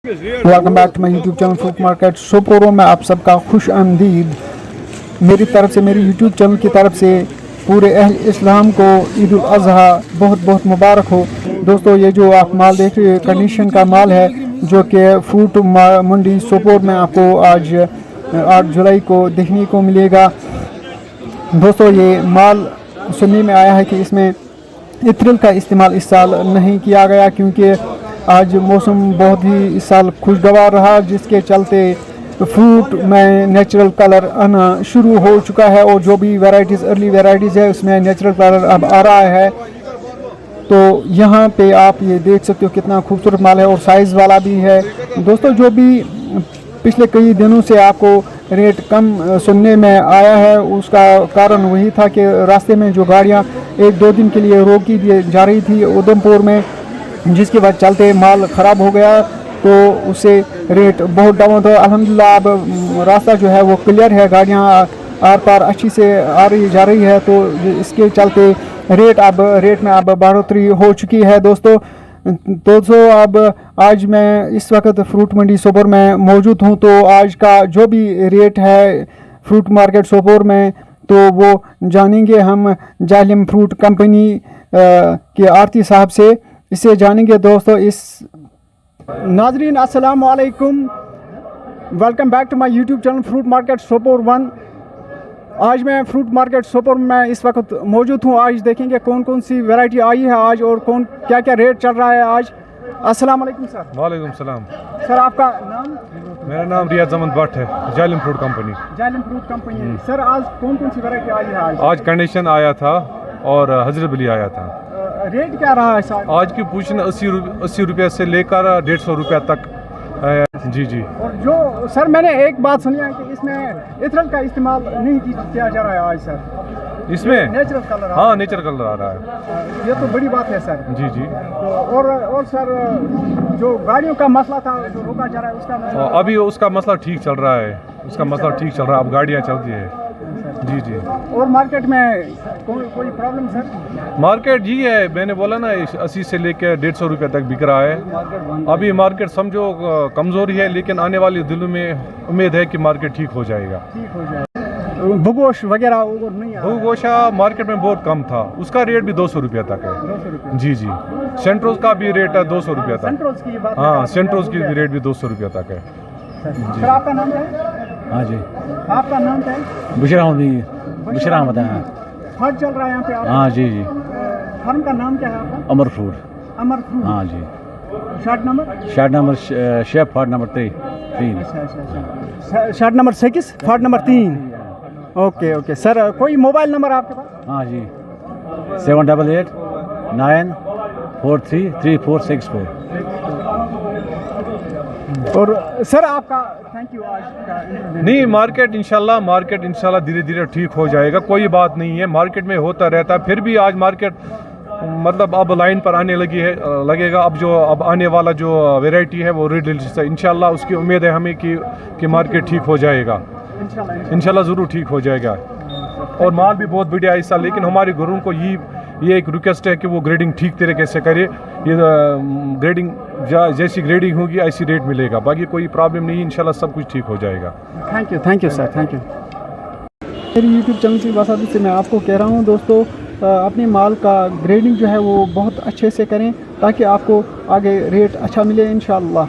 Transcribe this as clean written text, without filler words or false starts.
Welcome back to my YouTube channel fruit market Sopore में आप सबका खुश आमदीद। मेरी तरफ से, मेरी यूट्यूब चैनल की तरफ से पूरे अहल इस्लाम को ईद उल अज़हा बहुत बहुत मुबारक हो। दोस्तों, ये जो आप माल देख रहे हो कंडीशन का माल है, जो कि फ्रूट मंडी सोपोर में आपको आज 8 जुलाई को देखने को मिलेगा। दोस्तों, ये माल सुनने में आया है कि इसमें इथ्रिल का इस्तेमाल इस साल नहीं किया गया, क्योंकि आज मौसम बहुत ही इस साल खुशगवार रहा, जिसके चलते फ्रूट में नेचुरल कलर आना शुरू हो चुका है और जो भी वैरायटीज़ अर्ली वैरायटीज़ है उसमें नेचुरल कलर अब आ रहा है। तो यहाँ पे आप ये देख सकते हो कितना खूबसूरत माल है और साइज़ वाला भी है। दोस्तों, जो भी पिछले कई दिनों से आपको रेट कम सुनने में आया है, उसका कारण वही था कि रास्ते में जो गाड़ियाँ 1-2 दिन के लिए रोकी जा रही थी उधमपुर में, जिसके बाद चलते माल ख़राब हो गया, तो उससे रेट बहुत डाउन था। अल्हम्दुलिल्लाह अब रास्ता जो है वो क्लियर है, गाड़ियाँ आर पार अच्छी से आ रही जा रही है, तो इसके चलते रेट में अब बढ़ोतरी हो चुकी है। दोस्तों, अब आज मैं इस वक्त फ्रूट मंडी सोपोर में मौजूद हूँ, तो आज का जो भी रेट है फ्रूट मार्केट सोपोर में, तो वो जानेंगे हम जालिम फ्रूट कंपनी के आरती साहब से। इससे जानेंगे। दोस्तों, इस नाजरीन अस्सलाम वालेकुम, welcome back to my YouTube channel fruit market Sopore 1। आज मैं फ्रूट मार्केट सोपोर में इस वक्त मौजूद हूँ। आज देखेंगे कौन कौन सी वैरायटी आई है आज और क्या क्या रेट चल रहा है आज। अस्सलाम वालेकुम सर। वालेकुम सलाम। सर, आपका नाम? मेरा नाम रियाज अहमद भट्ट है, जालिम फ्रूट कंपनी। जालिम फ्रूट कंपनी। सर, आज कौन कौन सी वैरायटी आई है आज कंडीशन आया था और हजरत बली आया था। रेट क्या रहा है सर? आज की पूछन 80 रुपये से लेकर 150 रुपये तक। जी जी। और जो सर, मैंने एक बात सुनी है कि इसमें इथ्रिल का इस्तेमाल नहीं किया जा रहा है आज सर। इसमें नेचुरल कलर? हाँ, नेचुरल कलर आ रहा है। ये तो बड़ी बात है सर। जी जी। तो और सर, जो गाड़ियों का मसला था जो रोका जा रहा है उसका अभी उसका मसला ठीक चल रहा है, अब गाड़ियाँ चलती है। जी जी। और मार्केट में कोई प्रॉब्लम सर? मार्केट ये है, मैंने बोला ना 80 से लेकर 150 रुपये तक बिक रहा है। अभी मार्केट समझो कमज़ोरी है, लेकिन आने वाले दिनों में उम्मीद है कि मार्केट ठीक हो जाएगा। भूगोश वगैरह और नहीं? भूगोशा मार्केट में बहुत कम था, उसका रेट भी 200 रुपये तक है। 200 रुपये? जी जी। सेंट्रोज का भी रेट है 200 रुपये तक। हाँ, सेंट्रोज की भी रेट भी 200 रुपये तक है। सर, आपका नाम क्या है? हाँ जी। आपका नाम क्या है? बुशरा अहमद है। फर्म चल रहा है यहाँ पे? हाँ जी जी। फर्म का नाम क्या है आपका? अमर फ्रूट। अमर फ्रूट। हाँ जी। शार्ट नंबर? शेफ फार्ट नंबर 3। शार्ट नंबर 6, फार्ट नंबर 3। ओके सर, कोई मोबाइल नंबर आपके पास? हाँ जी, 788 943 3464। और सर, आपका थैंक यू आज का नहीं, मार्केट इंशाल्लाह धीरे धीरे ठीक हो जाएगा, कोई बात नहीं है, मार्केट में होता रहता है। फिर भी आज मार्केट मतलब अब लाइन पर आने लगेगा। अब आने वाला जो वैरायटी है वो रेड लिस्ट है, इंशाल्लाह उसकी उम्मीद है हमें कि मार्केट ठीक हो जाएगा। इंशाल्लाह ज़रूर ठीक हो जाएगा। और माल भी बहुत बढ़िया है इस साल, लेकिन हमारे घरों को ये एक रिक्वेस्ट है कि वो ग्रेडिंग ठीक तरीके से करे। ये ग्रेडिंग जैसी ग्रेडिंग होगी ऐसी रेट मिलेगा, बाकी कोई प्रॉब्लम नहीं, इंशाल्लाह सब कुछ ठीक हो जाएगा। Thank you sir, thank you. मेरी यूट्यूब चैनल की वसादत से मैं आपको कह रहा हूँ दोस्तों, अपने माल का ग्रेडिंग जो है वो बहुत अच्छे से करें, ताकि आपको आगे रेट अच्छा मिले इंशाल्लाह।